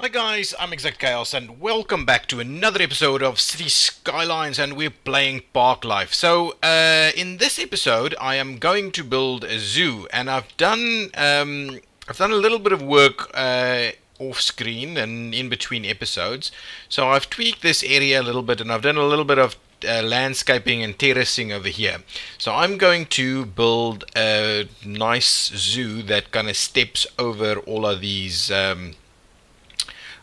Hi guys, I'm ExactChaos and welcome back to another episode of Cities Skylines, and we're playing Parklife. So in this episode I am going to build a zoo, and I've done a little bit of work off screen and in between episodes. So I've tweaked this area a little bit, and I've done a little bit of landscaping and terracing over here. So I'm going to build a nice zoo that kind of steps over all of these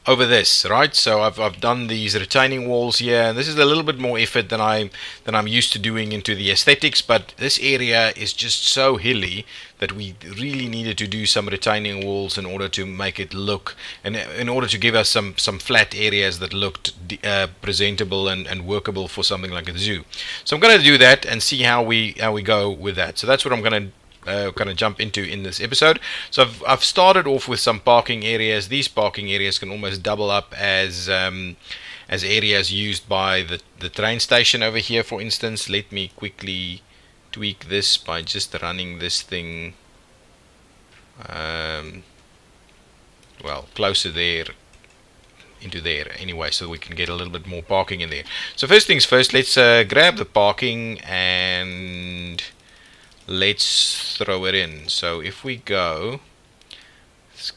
over this, right? So I've done these retaining walls here, and this is a little bit more effort than I'm used to doing into the aesthetics, but this area is just so hilly that we really needed to do some retaining walls in order to make it look, and in order to give us some flat areas that looked presentable and workable for something like a zoo. So I'm going to do that and see how we go with that. So that's what I'm going to kind of jump into in this episode. So I've started off with some parking areas. These parking areas can almost double up as areas used by the train station over here, for instance. Let me quickly tweak this by just running this thing well, closer there into there anyway, so we can get a little bit more parking in there. So first things first, let's grab the parking and let's throw it in. So if we go,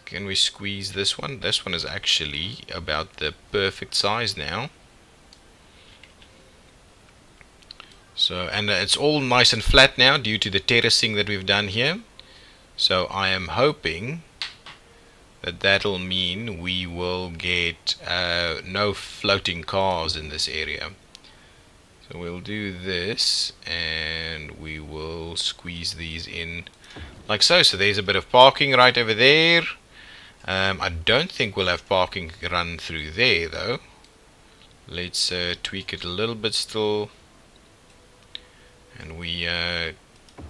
can we squeeze this one? This one is actually about the perfect size now. So, and it's all nice and flat now due to the terracing that we've done here. So I am hoping that that'll mean we will get no floating cars in this area. So we'll do this, and we will squeeze these in like so. So there's a bit of parking right over there. I don't think we'll have parking run through there though. Let's tweak it a little bit still, and we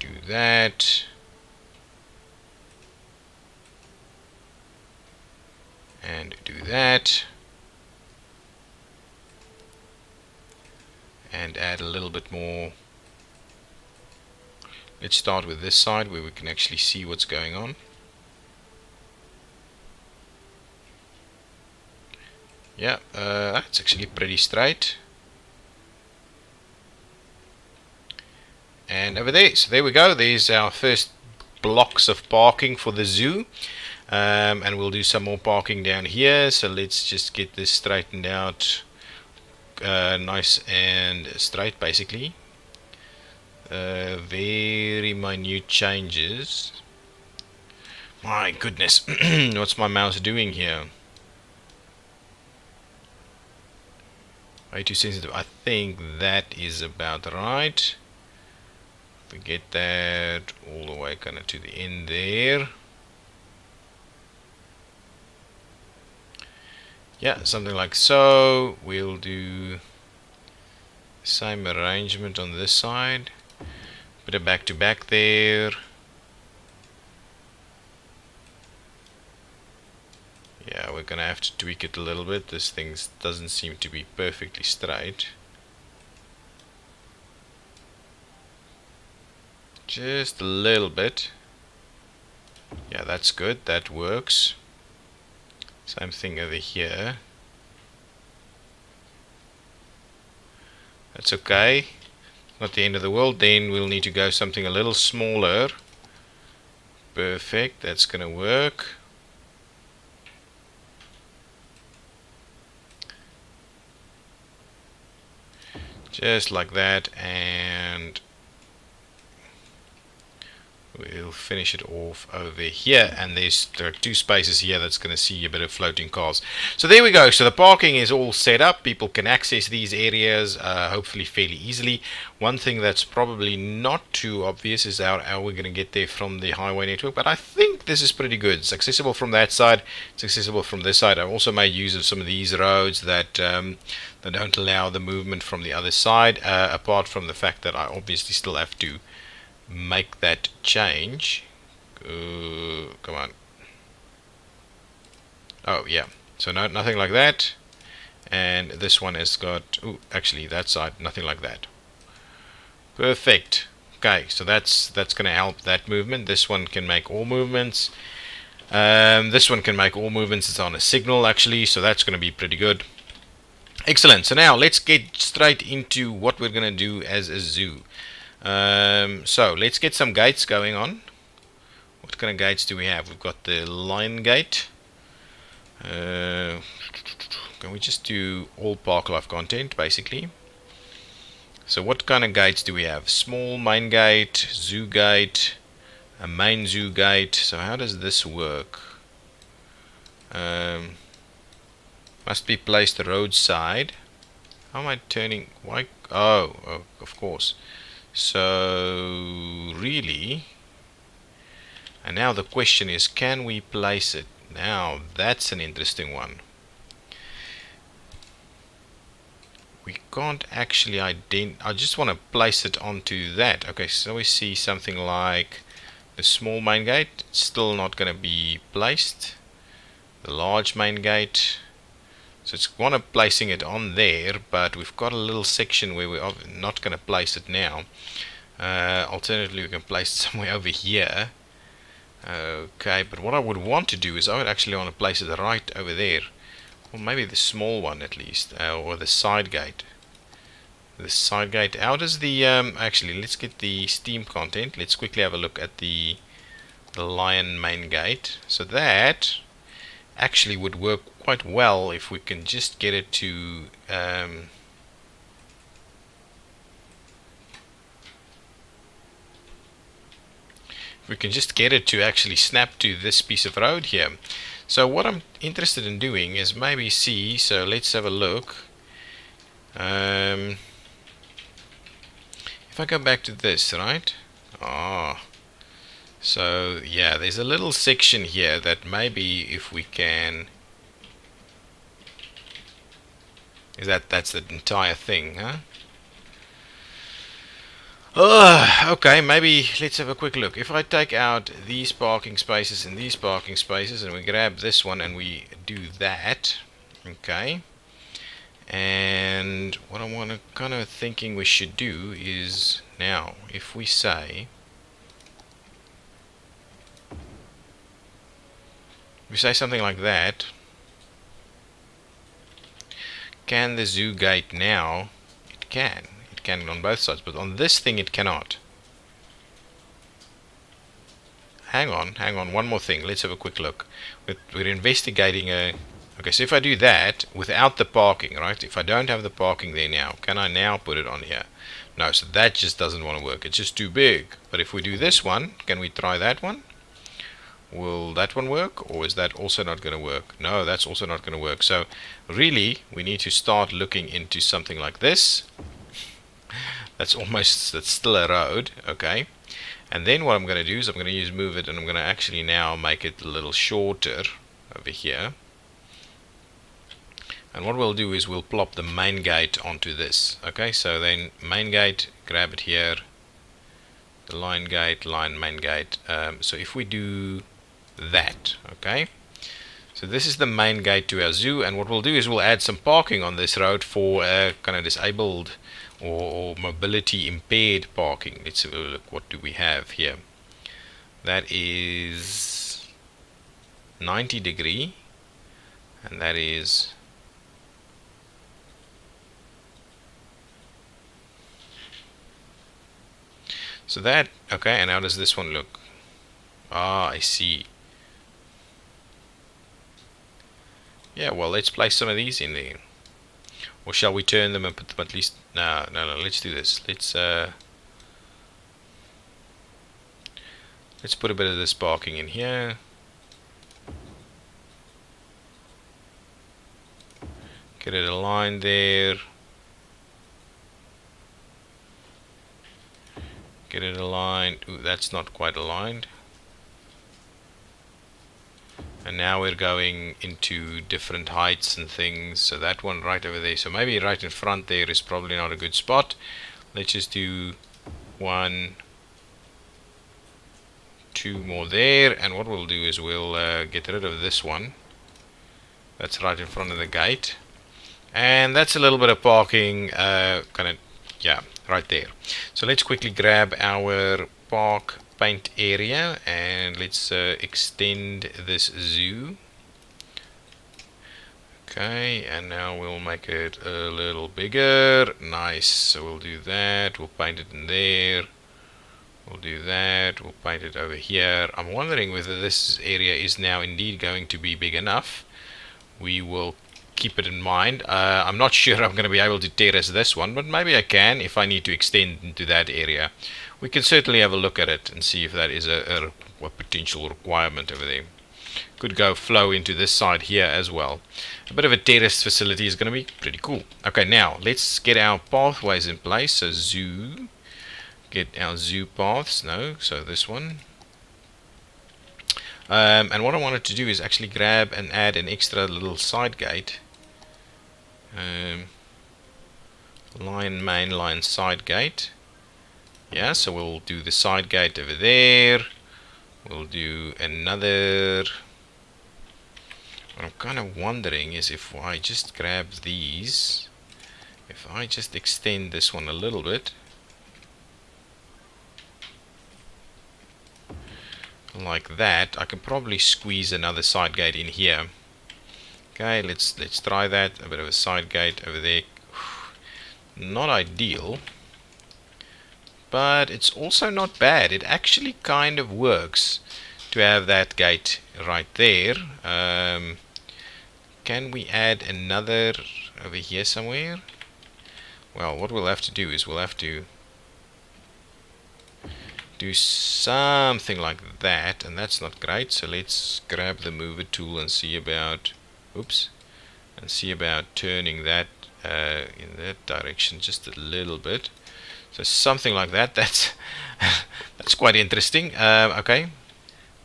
do that. And do that. And add a little bit more. Let's start with this side where we can actually see what's going on. Yeah, it's actually pretty straight. And over there, so there we go. There's our first blocks of parking for the zoo. And we'll do some more parking down here. So let's just get this straightened out. Nice and straight, basically. Very minute changes. My goodness, what's my mouse doing here? Way too sensitive. I think that is about right. If we get that all the way kind of to the end there. Yeah, something like so. We'll do the same arrangement on this side. Bit of back to back there. Yeah, we're gonna have to tweak it a little bit. This thing doesn't seem to be perfectly straight. Just a little bit. Yeah, that's good. That works. Same thing over here. That's okay. Not the end of the world. Then we'll need to go something a little smaller. Perfect. That's gonna work. Just like that, and we'll finish it off over here, and there are two spaces here that's going to see a bit of floating cars. So there we go. So the parking is all set up. People can access these areas hopefully fairly easily. One thing that's probably not too obvious is how we're going to get there from the highway network, but I think this is pretty good. It's accessible from that side. It's accessible from this side. I've also made use of some of these roads that don't allow the movement from the other side, apart from the fact that I obviously still have to make that change. Come on. Oh yeah, so nothing like that, and this one has got, actually that side, nothing like that. Perfect. Okay, so that's going to help that movement. This one can make all movements. This one can make all movements. It's on a signal actually, so that's going to be pretty good. Excellent. So now let's get straight into what we're going to do as a zoo. So let's get some gates going on. What kind of gates do we have? We've got the line gate. Can we just do all Parklife content basically? So what kind of gates do we have? Small main gate, zoo gate, a main zoo gate. So how does this work? Must be placed roadside. How am I turning? Why? Oh, of course. So really, and now the question is, can we place it? Now that's an interesting one. We can't actually identify. I just want to place it onto that. Okay, so we see something like the small main gate. It's still not going to be placed. The large main gate. So it's one of placing it on there, but we've got a little section where we're not going to place it now. Alternatively, we can place it somewhere over here. Okay, but what I would want to do is I would actually want to place it right over there. Or maybe the small one at least, or the side gate. The side gate. How does the actually, let's get the Steam content. Let's quickly have a look at the lion main gate. So that actually would work quite well if we can just get it to if we can just get it to actually snap to this piece of road here. So what I'm interested in doing is maybe see, so let's have a look. If I go back to this, right? So yeah, there's a little section here that maybe if we can, that's the entire thing, huh? Okay, maybe let's have a quick look. If I take out these parking spaces and these parking spaces and we grab this one and we do that, okay, and what I'm kind of thinking we should do is, now if we say, something like that, can the zoo gate now? It can on both sides, but on this thing it cannot. Hang on, one more thing. Let's have a quick look. We're investigating a... Okay, so if I do that without the parking, right? If I don't have the parking there now, can I now put it on here? No, so that just doesn't want to work. It's just too big. But if we do this one, can we try that one? Will that one work, or is that also not going to work? No, that's also not going to work. So really, we need to start looking into something like this. That's still a road, okay. And then what I'm going to do is I'm going to use move it, and I'm going to actually now make it a little shorter over here. And what we'll do is we'll plop the main gate onto this, okay. So then main gate, grab it here, the line gate, main gate. So if we do that, okay, so this is the main gate to our zoo, and what we'll do is we'll add some parking on this road for kind of disabled or mobility impaired parking. Let's have a look. What do we have here? That is 90 degree, and that is so that, okay. And how does this one look? I see. Yeah, well, let's place some of these in there. Or shall we turn them and put them at least... No, let's do this. Let's put a bit of this parking in here. Get it aligned there. Get it aligned. Ooh, that's not quite aligned. And now we're going into different heights and things. So that one right over there. So maybe right in front there is probably not a good spot. Let's just do 1, 2 more there. And what we'll do is we'll get rid of this one. That's right in front of the gate. And that's a little bit of parking, kind of, yeah, right there. So let's quickly grab our park paint area, and let's extend this zoo. Okay, and now we'll make it a little bigger. Nice. So we'll do that. We'll paint it in there. We'll do that. We'll paint it over here. I'm wondering whether this area is now indeed going to be big enough. We will keep it in mind. I'm not sure I'm going to be able to terrace this one, but maybe I can if I need to extend into that area. We can certainly have a look at it and see if that is a potential requirement over there. Could go flow into this side here as well. A bit of a terraced facility is going to be pretty cool. Okay, now let's get our pathways in place. So zoo, get our zoo paths. No, so this one. And what I wanted to do is actually grab and add an extra little side gate. Line main line side gate. Yeah, so we'll do the side gate over there. We'll do another. What I'm kind of wondering is if I just grab these, if I just extend this one a little bit, like that, I can probably squeeze another side gate in here. Okay, let's try that. A bit of a side gate over there. Not ideal, but it's also not bad. It actually kind of works to have that gate right there. Can we add another over here somewhere? Well, what we'll have to do is we'll have to do something like that, and that's not great. So let's grab the mover tool and see about turning that in that direction just a little bit. So something like that. That's that's quite interesting. Okay.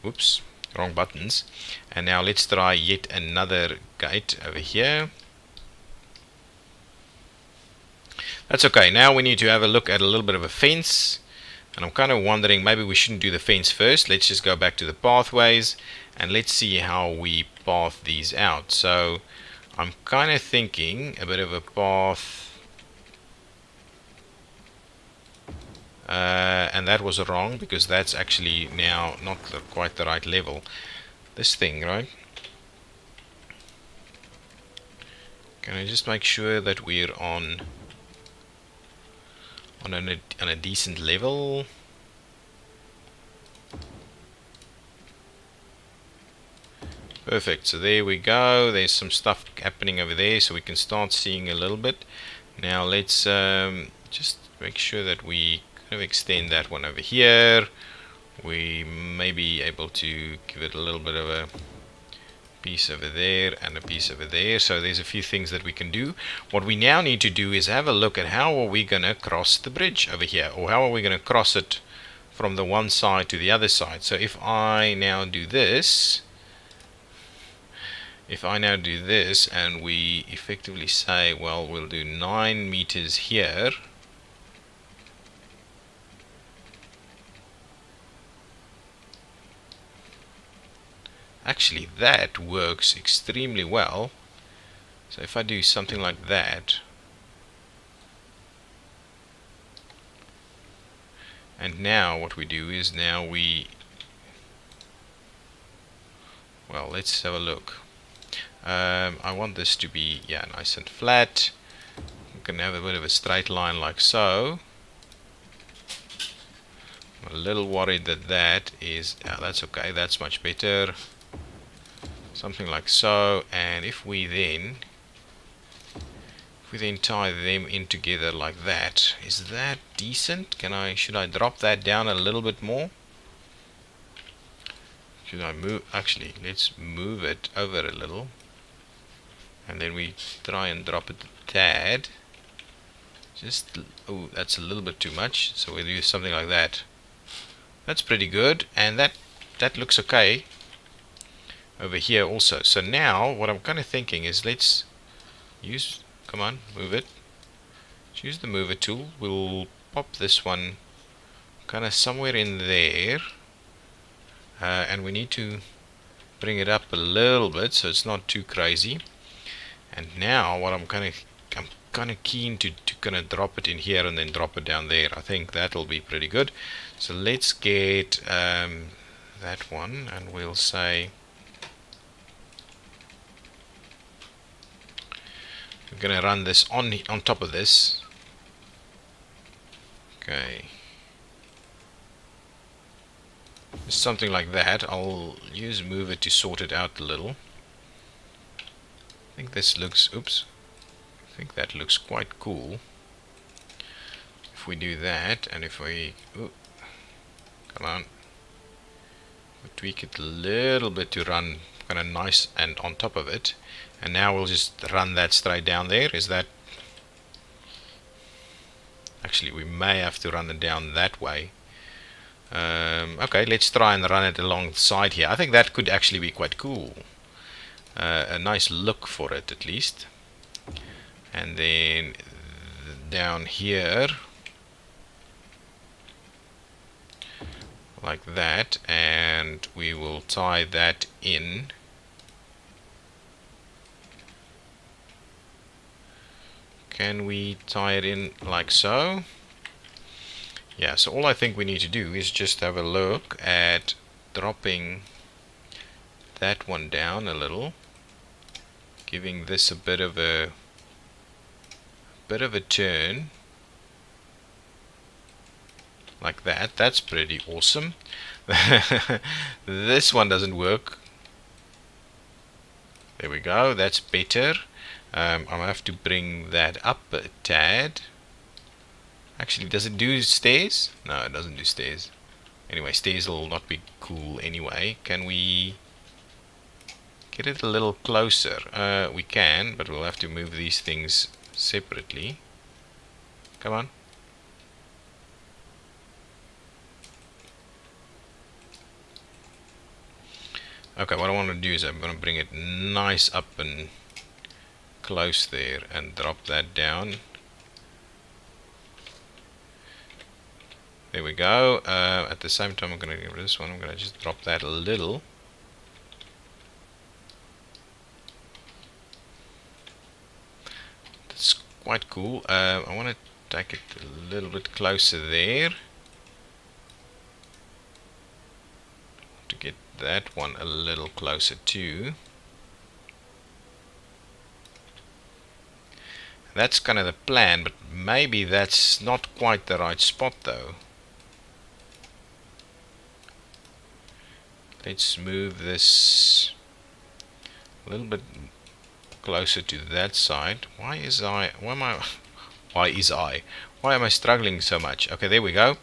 Oops, wrong buttons. And now let's try yet another gate over here. That's okay. Now we need to have a look at a little bit of a fence. And I'm kind of wondering, maybe we shouldn't do the fence first. Let's just go back to the pathways and let's see how we path these out. So I'm kind of thinking a bit of a path. And that was wrong because that's actually now not quite the right level. This thing, right? Can I just make sure that we're on a decent level? Perfect. So there we go. There's some stuff happening over there, so we can start seeing a little bit. Now let's just make sure that we kind of extend that one over here. We may be able to give it a little bit of a piece over there and a piece over there. So there's a few things that we can do. What we now need to do is have a look at how are we going to cross the bridge over here, or how are we going to cross it from the one side to the other side. So if I now do this, and we effectively say, well, we'll do 9 meters here. Actually, that works extremely well. So if I do something like that, and now what we do is well, let's have a look. I want this to be, nice and flat. We can have a bit of a straight line like so. I'm a little worried that is, that's okay, that's much better. Something like so, and if we then tie them in together like that, is that decent? Should I drop that down a little bit more? Should I move? Actually, let's move it over a little, and then we try and drop it a tad. Oh, that's a little bit too much, so we'll do something like that. That's pretty good, and that looks okay over here also. So now what I'm kind of thinking is let's use, come on, move it. Let's use the mover tool. We'll pop this one kind of somewhere in there, and we need to bring it up a little bit so it's not too crazy. And now what I'm kind of keen to gonna drop it in here and then drop it down there. I think that'll be pretty good. So let's get that one, and we'll say we're gonna run this on top of this. Okay, something like that. I'll use mover to sort it out a little. I think this looks, oops, I think that looks quite cool. If we do that, and if we, ooh, come on, we'll tweak it a little bit to run kind of nice and on top of it, and now we'll just run that straight down there. Is that, actually we may have to run it down that way. Okay, let's try and run it along the side here. I think that could actually be quite cool. A nice look for it at least. And then down here like that, and we will tie that in. Can we tie it in like so? Yeah, so all I think we need to do is just have a look at dropping that one down a little, giving this a bit of a turn like that. That's pretty awesome. This one doesn't work. There we go, that's better. I'll have to bring that up a tad. Actually, does it do stairs? No, it doesn't do stairs. Anyway, stairs will not be cool anyway. Can we get it a little closer? We can, but we'll have to move these things separately. Come on. Okay, what I want to do is I'm going to bring it nice up and close there and drop that down. There we go. At the same time, I'm going to get rid of this one. I'm going to just drop that a little. That's quite cool. I want to take it a little bit closer there. To get that one a little closer too. That's kind of the plan, but maybe that's not quite the right spot though. Let's move this a little bit closer to that side. Why am I struggling so much? Okay, there we go. I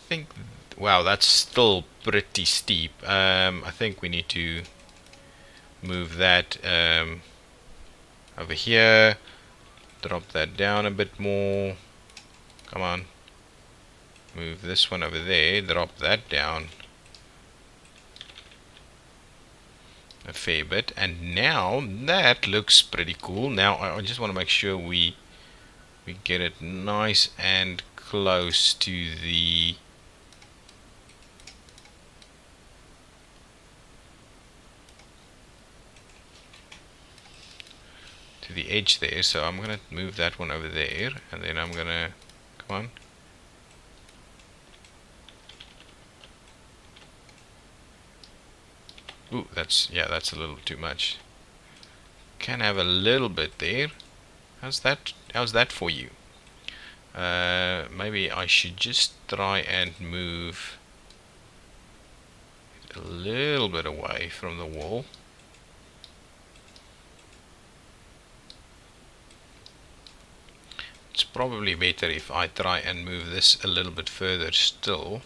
think, wow, that's still pretty steep. I think we need to move that over here, drop that down a bit more. Come on, move this one over there, drop that down a fair bit, and now that looks pretty cool. Now I just want to make sure we get it nice and close to the edge there. So I'm gonna move that one over there, and then I'm gonna, come on, ooh, that's a little too much. Can have a little bit there. How's that for you? Maybe I should just try and move it a little bit away from the wall. It's probably better if I try and move this a little bit further still.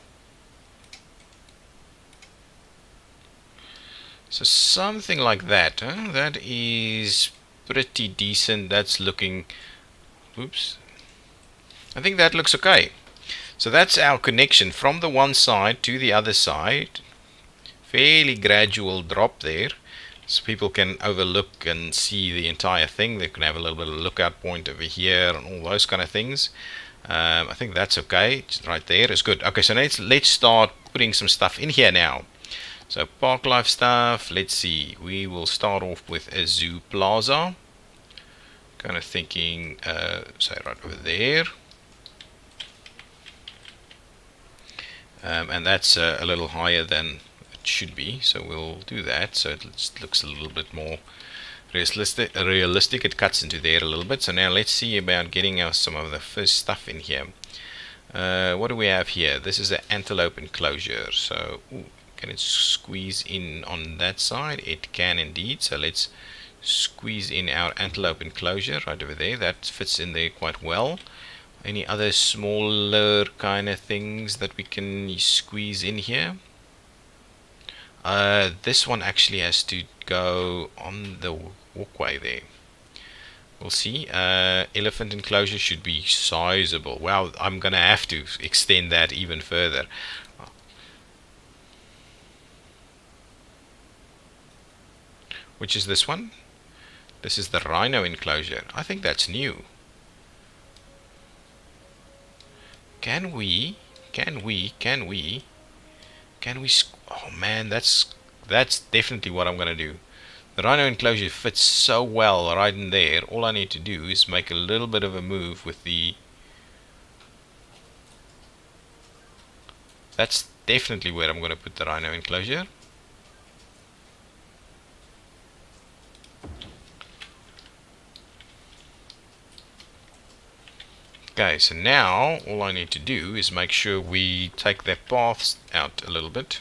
So something like that, huh? That is pretty decent. That's looking, oops, I think that looks okay. So that's our connection from the one side to the other side. Fairly gradual drop there, so people can overlook and see the entire thing. They can have a little bit of a lookout point over here and all those kind of things. I think that's okay. Just right there is good. Okay, so let's start putting some stuff in here now. So park life stuff, let's see, we will start off with a zoo plaza. Kind of thinking, say right over there. And that's a little higher than it should be, so we'll do that so it looks a little bit more realistic. It cuts into there a little bit. So now let's see about getting some of the first stuff in here. What do we have here? This is the Antelope Enclosure. So can it squeeze in on that side? It can indeed. So let's squeeze in our Antelope Enclosure right over there. That fits in there quite well. Any other smaller kind of things that we can squeeze in here? This one actually has to go on the walkway there. We'll see. Elephant enclosure should be sizable. Wow, I'm gonna have to extend that even further. Which is this one? This is the rhino enclosure. I think that's new. Can we? Oh man, that's definitely what I'm gonna do. The rhino enclosure fits so well right in there. All I need to do is make a little bit of a move with the... That's definitely where I'm gonna put the rhino enclosure. Okay, so now all I need to do is make sure we take the paths out a little bit.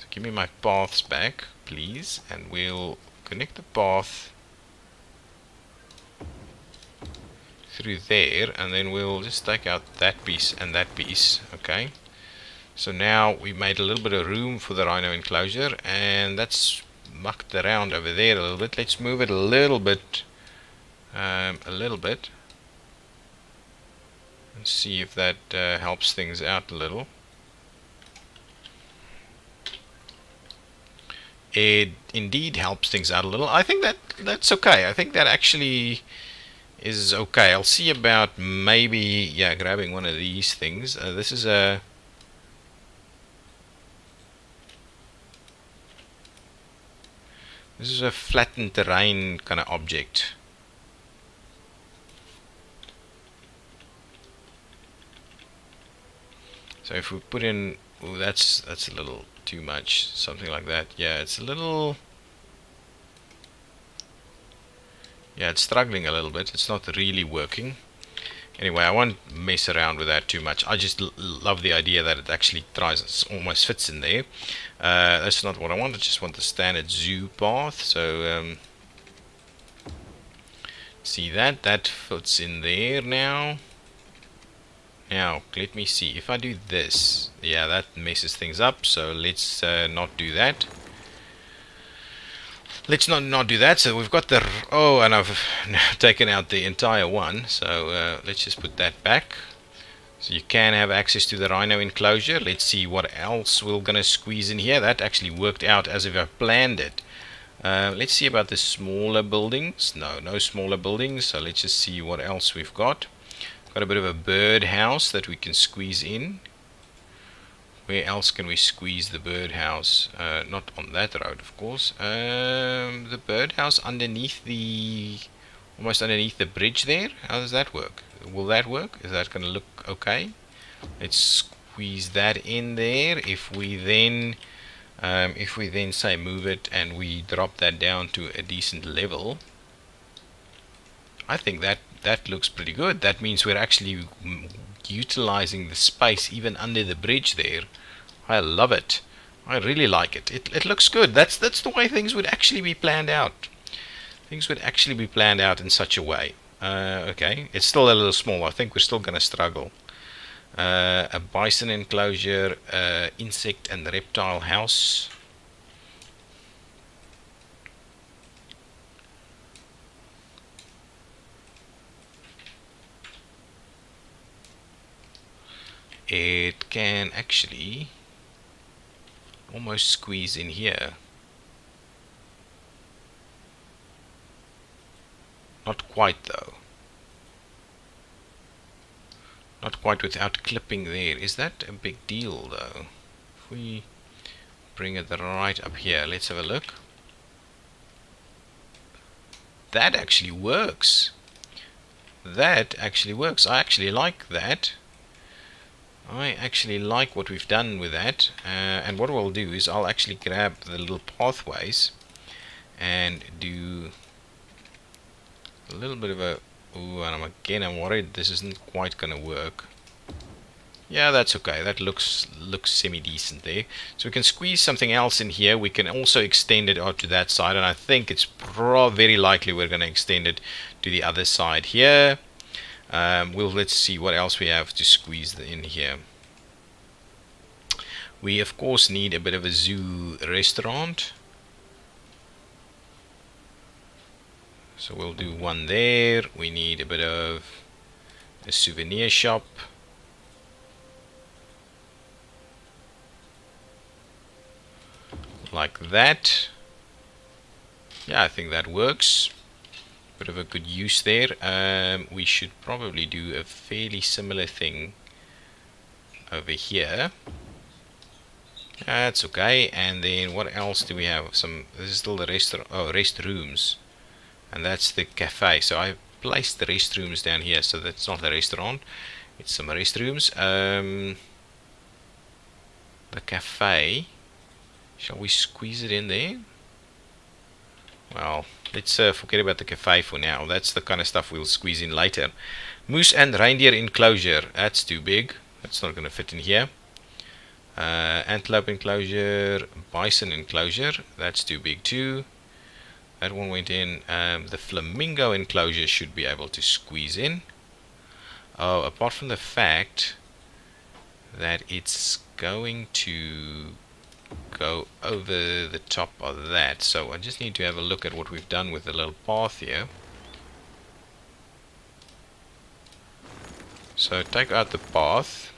So give me my paths back, please, and we'll connect the path through there, and then we'll just take out that piece and that piece. Okay, so now we made a little bit of room for the rhino enclosure, and that's mucked around over there a little bit. Let's move it a little bit, and see if that helps things out a little. It indeed helps things out a little. I think that's okay. I think that actually is okay. I'll see about maybe, yeah, grabbing one of these things. This is a... This is a flattened terrain kind of object. So if we put in, oh, that's a little too much, something like that. Yeah, it's a little, yeah, it's struggling a little bit. It's not really working. Anyway, I won't mess around with that too much. I just love the idea that it actually almost fits in there. That's not what I want. I just want the standard zoo path. So see that fits in there now. Now, let me see. If I do this, yeah, that messes things up. So let's not do that. Let's not do that. So we've got the... Oh, and I've taken out the entire one. So let's just put that back. So you can have access to the rhino enclosure. Let's see what else we're going to squeeze in here. That actually worked out as if I planned it. Let's see about the smaller buildings. No smaller buildings. So let's just see what else we've got. Got a bit of a birdhouse that we can squeeze in. Where else can we squeeze the birdhouse? Not on that road, of course. The birdhouse underneath the... almost underneath the bridge there. How does that work? Will that work? Is that going to look okay? Let's squeeze that in there. If we then say move it and we drop that down to a decent level, I think that looks pretty good. That means we're actually utilizing the space even under the bridge there. I love it. I really like it. It looks good. That's the way things would actually be planned out. Things would actually be planned out in such a way. Okay, it's still a little small. I think we're still going to struggle. A bison enclosure, insect and reptile house. It can actually almost squeeze in here. Not quite though. Not quite without clipping there. Is that a big deal though? If we bring it right up here, let's have a look. That actually works. that actually works. I actually like that. I actually like what we've done with that. And what I'll do is I'll actually grab the little pathways and do a little bit of a... Ooh, and I'm worried this isn't quite gonna work. Yeah, that's okay. That looks semi-decent there. So we can squeeze something else in here. We can also extend it out to that side, and I think it's very likely we're going to extend it to the other side here. Let's see what else we have to squeeze in here. We of course need a bit of a zoo restaurant. So we'll do one there. We need a bit of a souvenir shop. Like that. Yeah, I think that works. Bit of a good use there. We should probably do a fairly similar thing over here. That's okay. And then what else do we have? This is still the restrooms, and that's the cafe. So I placed the restrooms down here, so that's not the restaurant. It's some restrooms. The cafe. Shall we squeeze it in there? Well, let's forget about the cafe for now. That's the kind of stuff we'll squeeze in later. Moose and reindeer enclosure. That's too big. That's not going to fit in here. Antelope enclosure. Bison enclosure. That's too big too. That one went in. The flamingo enclosure should be able to squeeze in. Oh, apart from the fact that it's going to go over the top of that, so I just need to have a look at what we've done with the little path here. So take out the path,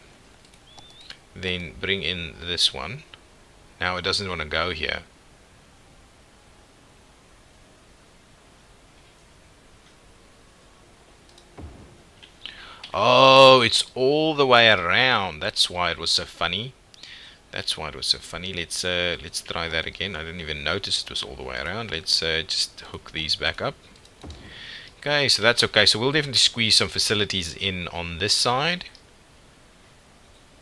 then bring in this one. Now it doesn't want to go here. Oh, it's all the way around. That's why it was so funny. Let's try that again. I didn't even notice it was all the way around. Let's just hook these back up. Okay, so that's okay. So we'll definitely squeeze some facilities in on this side.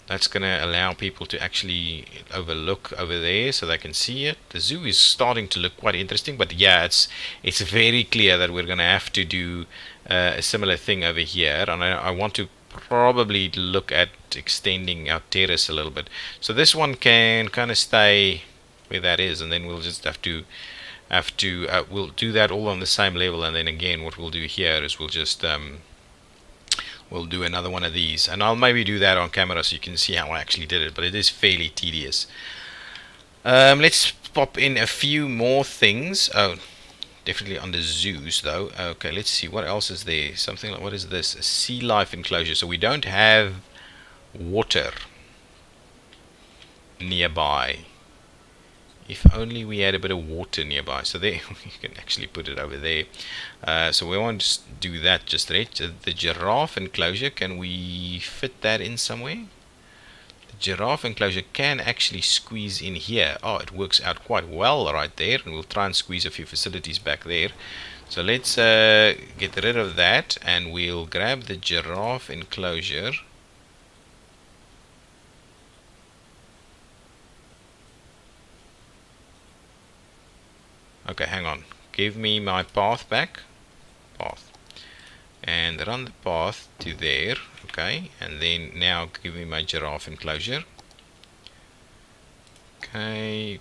That's going to allow people to actually overlook over there so they can see it. The zoo is starting to look quite interesting, but yeah, it's very clear that we're going to have to do a similar thing over here, and I want to probably look at extending our terrace a little bit. So this one can kind of stay where that is, and then we'll just have to we'll do that all on the same level, and then again what we'll do here is we'll just we'll do another one of these, and I'll maybe do that on camera so you can see how I actually did it, but it is fairly tedious. Let's pop in a few more things. Oh, definitely on the zoos though. Okay, let's see what else is there. Something like, what is this? A sea life enclosure. So we don't have water nearby. If only we had a bit of water nearby. So there, you can actually put it over there. So we won't just do that just right. The giraffe enclosure, can we fit that in somewhere? The giraffe enclosure can actually squeeze in here. Oh, it works out quite well right there. And we'll try and squeeze a few facilities back there. So let's get rid of that, and we'll grab the giraffe enclosure. Okay, hang on. Give me my path back. Path. And run the path to there. Okay, and then now give me my giraffe enclosure. Okay.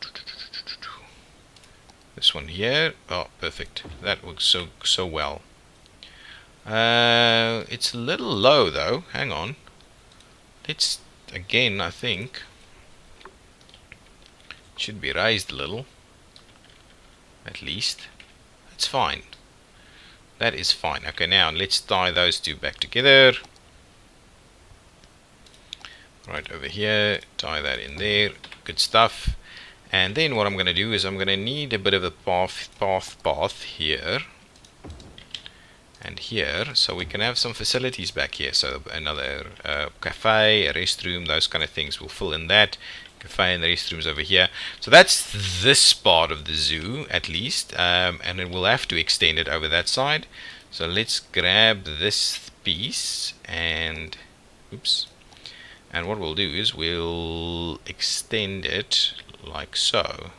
This one here. Oh, perfect. That works so well. It's a little low though. Hang on. Let's again, I think it should be raised a little. At least. That's fine. That is fine. Okay, now let's tie those two back together. Right over here. Tie that in there. Good stuff. And then what I'm going to do is I'm going to need a bit of a path here. And here. So we can have some facilities back here. So another cafe, a restroom, those kind of things. We'll fill in that. cafe and the restrooms over here. So that's this part of the zoo at least, and then we'll have to extend it over that side. So let's grab this piece and oops, and what we'll do is we'll extend it like so.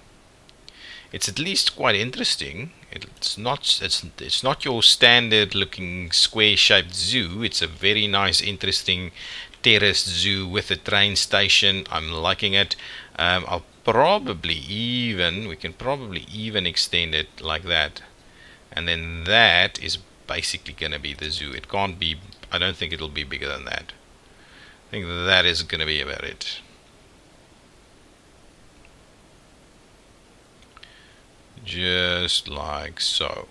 It's at least quite interesting. It's not your standard looking square shaped zoo. It's a very nice, interesting terraced zoo with a train station. I'm liking it. We can probably even extend it like that, and then that is basically gonna be the zoo. It can't be, I don't think it'll be bigger than that. I think that is gonna be about it. Just like so.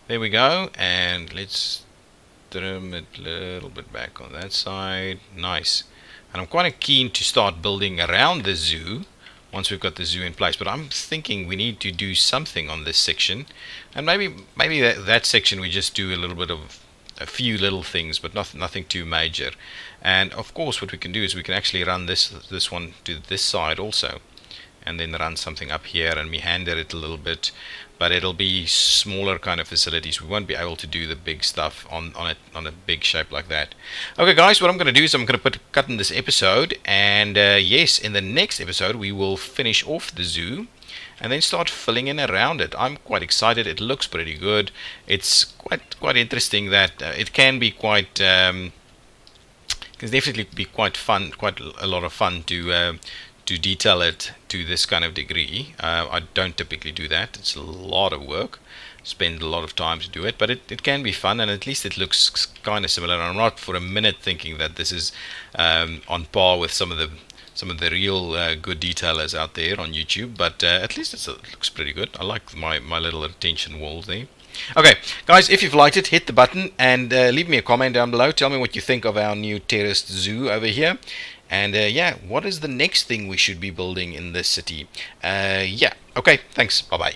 There we go, and let's trim it a little bit back on that side. Nice. And I'm quite keen to start building around the zoo once we've got the zoo in place, but I'm thinking we need to do something on this section, and maybe that section we just do a little bit of a few little things, but nothing too major. And of course what we can do is we can actually run this one to this side also, and then run something up here and meander it a little bit, but it'll be smaller kind of facilities. We won't be able to do the big stuff on a big shape like that. Okay guys, what I'm going to do is I'm going to put a cut in this episode, and yes, in the next episode we will finish off the zoo and then start filling in around it. I'm quite excited. It looks pretty good. It's quite interesting that it can be quite can definitely be quite fun, quite a lot of fun to detail it to this kind of degree. I don't typically do that. It's a lot of work, spend a lot of time to do it, but it can be fun, and at least it looks kind of similar. I'm not for a minute thinking that this is on par with some of the real good detailers out there on YouTube, but at least it looks pretty good. I like my little retention walls there. Okay guys, if you've liked it, hit the button and leave me a comment down below. Tell me what you think of our new terraced zoo over here. And yeah, what is the next thing we should be building in this city? Yeah, okay, thanks, bye bye.